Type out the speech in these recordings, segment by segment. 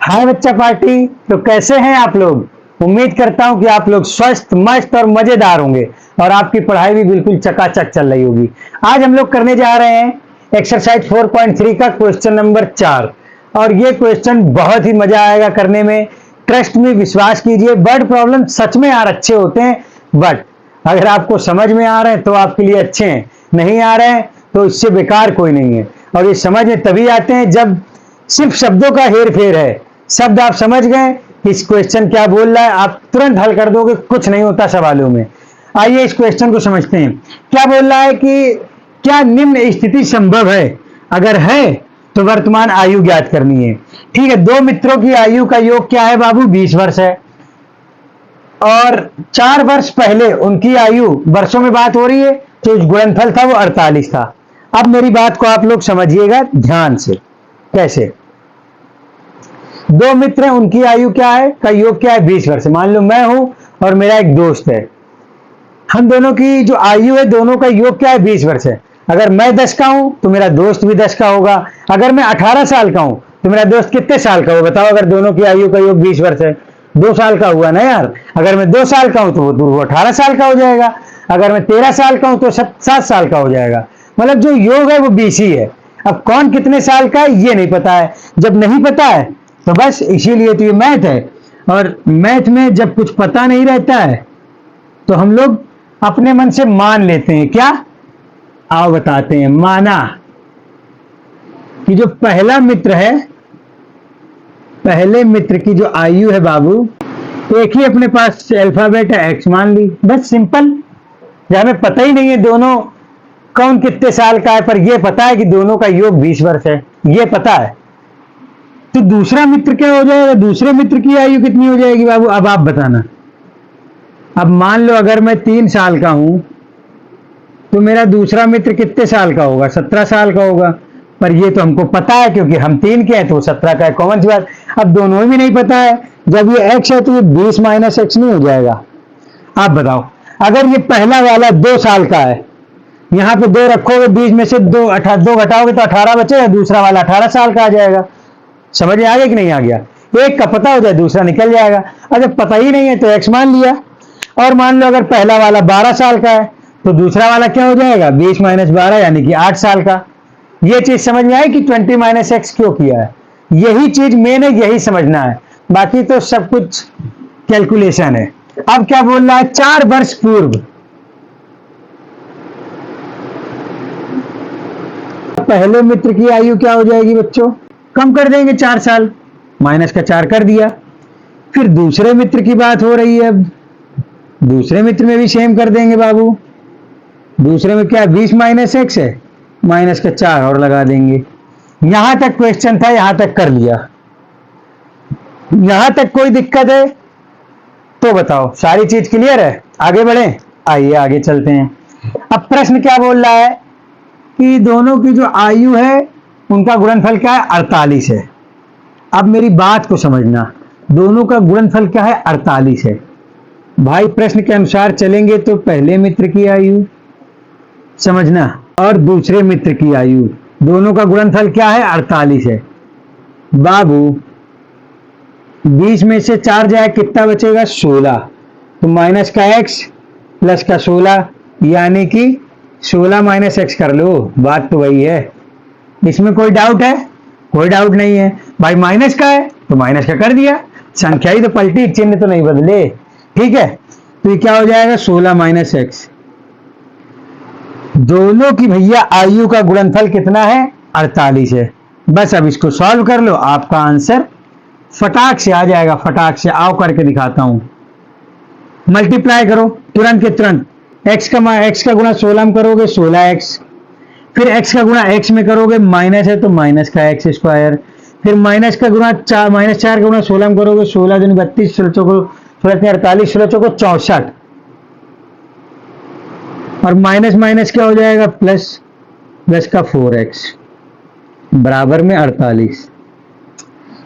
हाय बच्चा पार्टी। तो कैसे हैं आप लोग। उम्मीद करता हूं कि आप लोग स्वस्थ मस्त और मजेदार होंगे और आपकी पढ़ाई भी बिल्कुल चकाचक चल रही होगी। आज हम लोग करने जा रहे हैं एक्सरसाइज 4.3 का क्वेश्चन नंबर 4 और ये क्वेश्चन बहुत ही मजा आएगा करने में। ट्रस्ट में विश्वास कीजिए, वर्ड प्रॉब्लम सच में यार अच्छे होते हैं, बट अगर आपको समझ में आ रहे हैं तो आपके लिए अच्छे हैं, नहीं आ रहे हैं तो इससे बेकार कोई नहीं है। और ये समझ में तभी आते हैं जब सिर्फ शब्दों का हेर फेर है। शब्द आप समझ गए कि इस क्वेश्चन क्या बोल रहा है, आप तुरंत हल कर दोगे, कुछ नहीं होता सवालों में। आइए इस क्वेश्चन को समझते हैं। क्या बोल रहा है कि क्या निम्न स्थिति संभव है, अगर है तो वर्तमान आयु ज्ञात करनी है। ठीक है, दो मित्रों की आयु का योग क्या है बाबू, 20 वर्ष है और 4 वर्ष पहले उनकी आयु, वर्षों में बात हो रही है, तो गुणनफल था वो 48 था। अब मेरी बात को आप लोग समझिएगा ध्यान से। कैसे, दो मित्र हैं, उनकी आयु क्या है, का योग क्या है, 20 वर्ष। मान लो मैं हूं और मेरा एक दोस्त है, हम दोनों की जो आयु है दोनों का योग क्या है, 20 वर्ष है। अगर मैं 10 का हूं तो मेरा दोस्त भी 10 का होगा। अगर मैं 18 साल का हूं तो मेरा दोस्त कितने साल का होगा बताओ। अगर दोनों की आयु का योग 20 वर्ष है, 2 साल का हुआ ना यार। अगर मैं 2 साल का हूं तो वो 18 साल का हो जाएगा। अगर मैं 13 साल का हूं तो 7 साल का हो जाएगा। मतलब जो योग है वो 20 ही है। अब कौन कितने साल का है ये नहीं पता है। जब नहीं पता है तो बस इसीलिए तो ये मैथ है, और मैथ में जब कुछ पता नहीं रहता है तो हम लोग अपने मन से मान लेते हैं। क्या, आओ बताते हैं। माना कि जो पहला मित्र है, पहले मित्र की जो आयु है बाबू, एक ही अपने पास अल्फाबेट है एक्स मान ली, बस सिंपल। जब हमें पता ही नहीं है दोनों कौन कितने साल का है, पर यह पता है कि दोनों का योग 20 वर्ष है, यह पता है। तो दूसरा मित्र क्या हो जाएगा, दूसरे मित्र की आयु कितनी हो जाएगी बाबू, अब आप बताना। अब मान लो अगर मैं 3 साल का हूं तो मेरा दूसरा मित्र कितने साल का होगा, 17 साल का होगा। पर ये तो हमको पता है क्योंकि हम 3 के हैं तो 17 का है, कॉमन सी बात। अब दोनों भी नहीं पता है, जब ये x है तो ये 20 माइनस एक्स नहीं हो जाएगा। आप बताओ, अगर ये पहला वाला 2 साल का है, यहां पे 2 रखोगे, 20 में से 2 घटाओगे तो 18 बचेगा, दूसरा वाला 18 साल का आ जाएगा। समझ में आ गया कि नहीं आ गया। एक का पता हो जाए दूसरा निकल जाएगा। अगर पता ही नहीं है तो x मान लिया। और मान लो अगर पहला वाला 12 साल का है तो दूसरा वाला क्या हो जाएगा, 20 माइनस 12 यानी कि 8 साल का। ये चीज समझ में आई कि 20 माइनस एक्स क्यों किया है। यही चीज मेन है, यही समझना है, बाकी तो सब कुछ कैलकुलेशन है। अब क्या बोल रहा है, 4 वर्ष पूर्व पहले मित्र की आयु क्या हो जाएगी बच्चों, कम कर देंगे 4 साल, माइनस का 4 कर दिया। फिर दूसरे मित्र की बात हो रही है, अब दूसरे मित्र में भी सेम कर देंगे बाबू। दूसरे में क्या 20 माइनस एक्स है, माइनस का 4 और लगा देंगे। यहां तक क्वेश्चन था, यहां तक कर लिया। यहां तक कोई दिक्कत है तो बताओ, सारी चीज क्लियर है, आगे बढ़े। आइए आगे चलते हैं। अब प्रश्न क्या बोल रहा है कि दोनों की जो आयु है उनका गुणनफल क्या है, 48 है। अब मेरी बात को समझना, दोनों का गुणनफल क्या है, 48 है। भाई प्रश्न के अनुसार चलेंगे तो पहले मित्र की आयु समझना और दूसरे मित्र की आयु, दोनों का गुणनफल क्या है, 48 है। बाबू 20 में से 4 जाए कितना बचेगा, 16। तो माइनस का x प्लस का 16 यानी कि 16 माइनस एक्स कर लो, बात तो वही है। इसमें कोई डाउट है, कोई डाउट नहीं है भाई। माइनस का है तो माइनस का कर दिया, संख्या ही तो पलटी, चिन्ह तो नहीं बदले। ठीक है, तो ये क्या हो जाएगा, 16 माइनस एक्स। दोनों की भैया आयु का गुणनफल कितना है, 48 है। बस अब इसको सॉल्व कर लो, आपका आंसर फटाक से आ जाएगा। फटाक से आओ करके दिखाता हूं। मल्टीप्लाई करो तुरंत के तुरंत। x का गुणा 16 में करोगे 16x, फिर x का गुणा x में करोगे, माइनस है तो माइनस का x स्क्वायर, फिर माइनस का गुणा 4, माइनस 4 का गुणा 16 में करोगे, 16 दूनी 32, 16 चौको 48, 16 चौको 64, और माइनस माइनस क्या हो जाएगा, प्लस, प्लस का 4x बराबर में 48।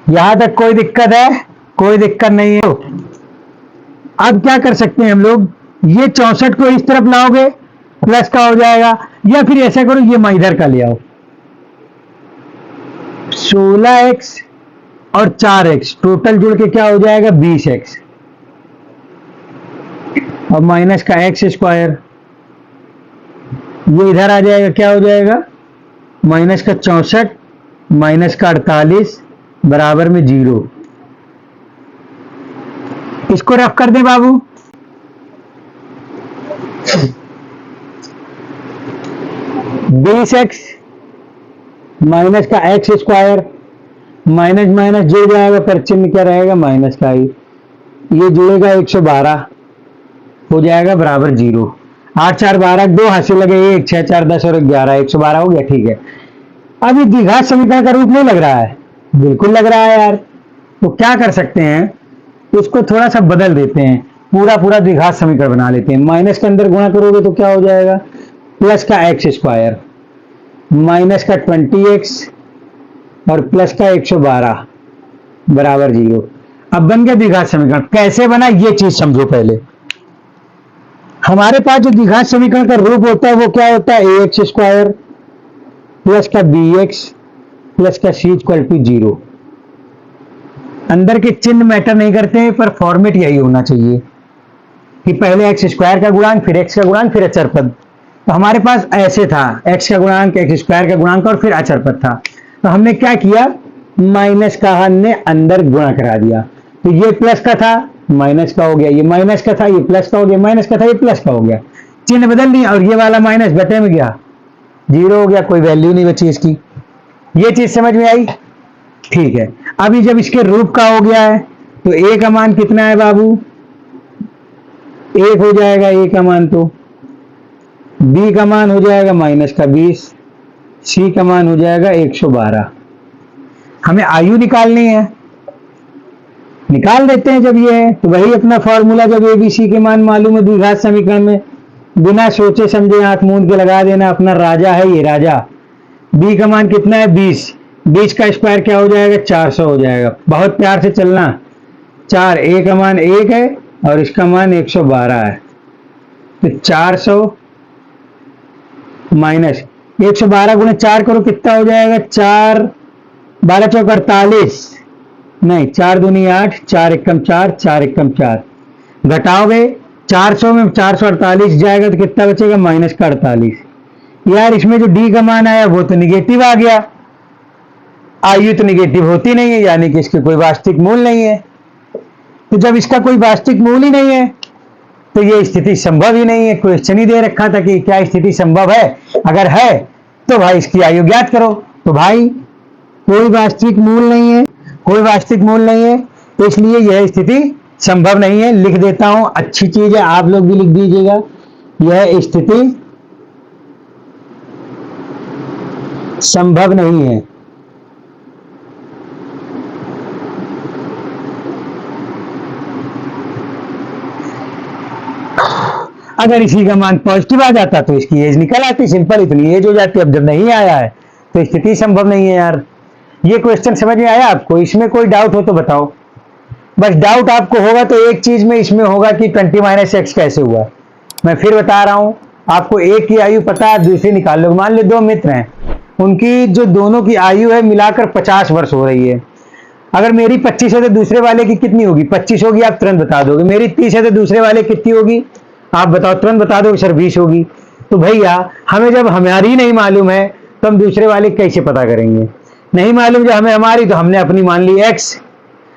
यहां तक कोई दिक्कत है, कोई दिक्कत नहीं है। अब क्या कर सकते हैं हम लोग, ये 64 को इस तरफ लाओगे, प्लस का हो जाएगा, या फिर ऐसा करो ये मैं इधर का ले आओ, 16x और 4x, टोटल जुड़ के क्या हो जाएगा 20x, और माइनस का एक्स स्क्वायर, ये इधर आ जाएगा, क्या हो जाएगा माइनस का 64 माइनस का 48 बराबर में 0। इसको रफ कर दे बाबू। बीस एक्स माइनस का एक्स स्क्वायर, माइनस माइनस जुड़ जाएगा, पर चिन्ह क्या रहेगा माइनस का ही, ये जुड़ेगा 112 हो जाएगा बराबर 0। 8 4 12, 2 हाथ से लगे 1, 6 4 10 और 11, 112 हो गया। ठीक है, अब ये द्विघात समीकरण का रूप नहीं लग रहा है, बिल्कुल लग रहा है यार। तो क्या कर सकते हैं, इसको थोड़ा सा बदल देते हैं, पूरा पूरा द्विघात समीकरण बना लेते हैं। माइनस के अंदर गुणा करोगे तो क्या हो जाएगा, प्लस का एक्स स्क्वायर माइनस का 20x और प्लस का 112 बराबर 0। अब बन गया द्विघात समीकरण। कैसे बना ये चीज समझो पहले। हमारे पास जो द्विघात समीकरण का रूप होता है वो क्या होता है, ax स्क्वायर प्लस का bx प्लस का c इक्वल टू 0। अंदर के चिन्ह मैटर नहीं करते हैं, पर फॉर्मेट यही होना चाहिए कि पहले एक्स स्क्वायर का गुणांक, फिर एक्स का गुणांक, फिर अचर पद। तो हमारे पास ऐसे था, एक्स का गुणांक, एक्स स्क्वायर का गुणांक और फिर अचर पद था। तो हमने क्या किया, माइनस का हमने अंदर गुणा करा दिया। तो ये प्लस का था, माइनस का हो गया, ये माइनस का था, ये प्लस का हो गया, माइनस का था, ये प्लस का हो गया, चिन्ह बदल दिया, और ये वाला माइनस बटे में गया, 0 हो गया, कोई वैल्यू नहीं बची इसकी। ये चीज समझ में आई। ठीक है, अभी जब इसके रूप का हो गया है तो a का मान कितना है बाबू, 1 हो जाएगा a का मान, तो b का मान हो जाएगा माइनस का 20, c का मान हो जाएगा 112। हमें आयु निकालनी है, निकाल देते हैं। जब ये है तो वही अपना फॉर्मूला, जब ए बी सी के मान मालूम है द्विघात समीकरण में, बिना सोचे समझे आंख मूंद के लगा देना, अपना राजा है ये राजा। b का मान कितना है 20, 20 का स्क्वायर क्या हो जाएगा 400 हो जाएगा। बहुत प्यार से चलना, 4, a का मान 1 है और इसका मान 112 है, तो 400 माइनस 112 गुणे 4 करो, कितना हो जाएगा, 4 12 चौक 48, नहीं 4 दूनी 8, 4 एकम 4, 4 एकम 4, घटाओगे 400 में 448 जाएगा तो कितना बचेगा माइनस का 48। यार इसमें जो डी का मान आया वो तो निगेटिव आ गया, आयु तो निगेटिव होती नहीं है, यानी कि इसके कोई वास्तविक मूल नहीं है। तो जब इसका कोई वास्तविक मूल ही नहीं है तो ये स्थिति संभव ही नहीं है। क्वेश्चन ही दे रखा था कि क्या स्थिति संभव है, अगर है तो भाई इसकी आयु ज्ञात करो। तो भाई कोई वास्तविक मूल नहीं है, कोई वास्तविक मूल नहीं है, तो इसलिए यह स्थिति संभव नहीं है। लिख देता हूं, अच्छी चीज है, आप लोग भी लिख दीजिएगा, यह स्थिति संभव नहीं है। अगर इसी का मान पॉजिटिव आ जाता तो इसकी एज निकल आती, सिंपल इतनी एज हो जाती। अब जब नहीं आया है तो स्थिति संभव नहीं है। यार ये क्वेश्चन समझ में आया आपको, इसमें कोई डाउट हो तो बताओ। बस डाउट आपको होगा तो एक चीज में इसमें होगा कि 20 - x कैसे हुआ। मैं फिर बता रहा हूं आपको, एक की आयु पता है, दूसरी निकाल लो। मान लो 2 मित्र हैं, उनकी जो दोनों की आयु है मिलाकर 50 वर्ष हो रही है। अगर मेरी 25 है तो दूसरे वाले की कितनी होगी, 25 होगी, आप तुरंत बता दोगे। मेरी 30 है तो दूसरे वाले कितनी होगी, आप बताओ, तुरंत बता दोगे सर 20 होगी। तो भैया हमें जब हमारी नहीं मालूम है तो हम दूसरे वाले कैसे पता करेंगे, नहीं मालूम जो हमें हमारी, तो हमने अपनी मान ली x।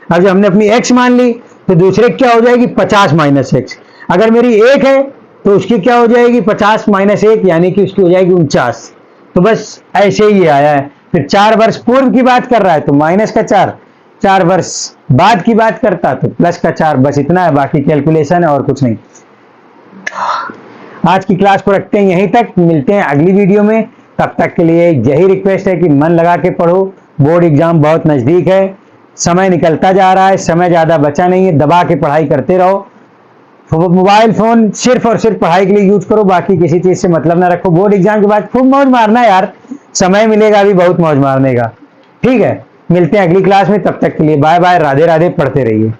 अब जब हमने अपनी x मान ली तो दूसरे क्या हो जाएगी 50 - x। अगर मेरी 1 है तो उसकी क्या हो जाएगी 50 - 1, यानी कि उसकी हो जाएगी 49। तो बस ऐसे ही आया है। फिर 4 वर्ष पूर्व की बात कर रहा है तो माइनस का 4, 4 वर्ष बाद की बात करता तो प्लस का 4। बस इतना है, बाकी कैलकुलेशन है और कुछ नहीं। आज की क्लास को रखते हैं यहीं तक, मिलते हैं अगली वीडियो में। तब तक के लिए यही रिक्वेस्ट है कि मन लगा के पढ़ो, बोर्ड एग्जाम बहुत नजदीक है, समय निकलता जा रहा है, समय ज्यादा बचा नहीं है, दबा के पढ़ाई करते रहो। मोबाइल फोन सिर्फ और सिर्फ पढ़ाई के लिए यूज करो, बाकी किसी चीज से मतलब ना रखो। बोर्ड एग्जाम के बाद खूब मौज मारना यार, समय मिलेगा अभी बहुत मौज मारने का। ठीक है, मिलते हैं अगली क्लास में, तब तक के लिए बाय बाय, राधे राधे, पढ़ते रहिए।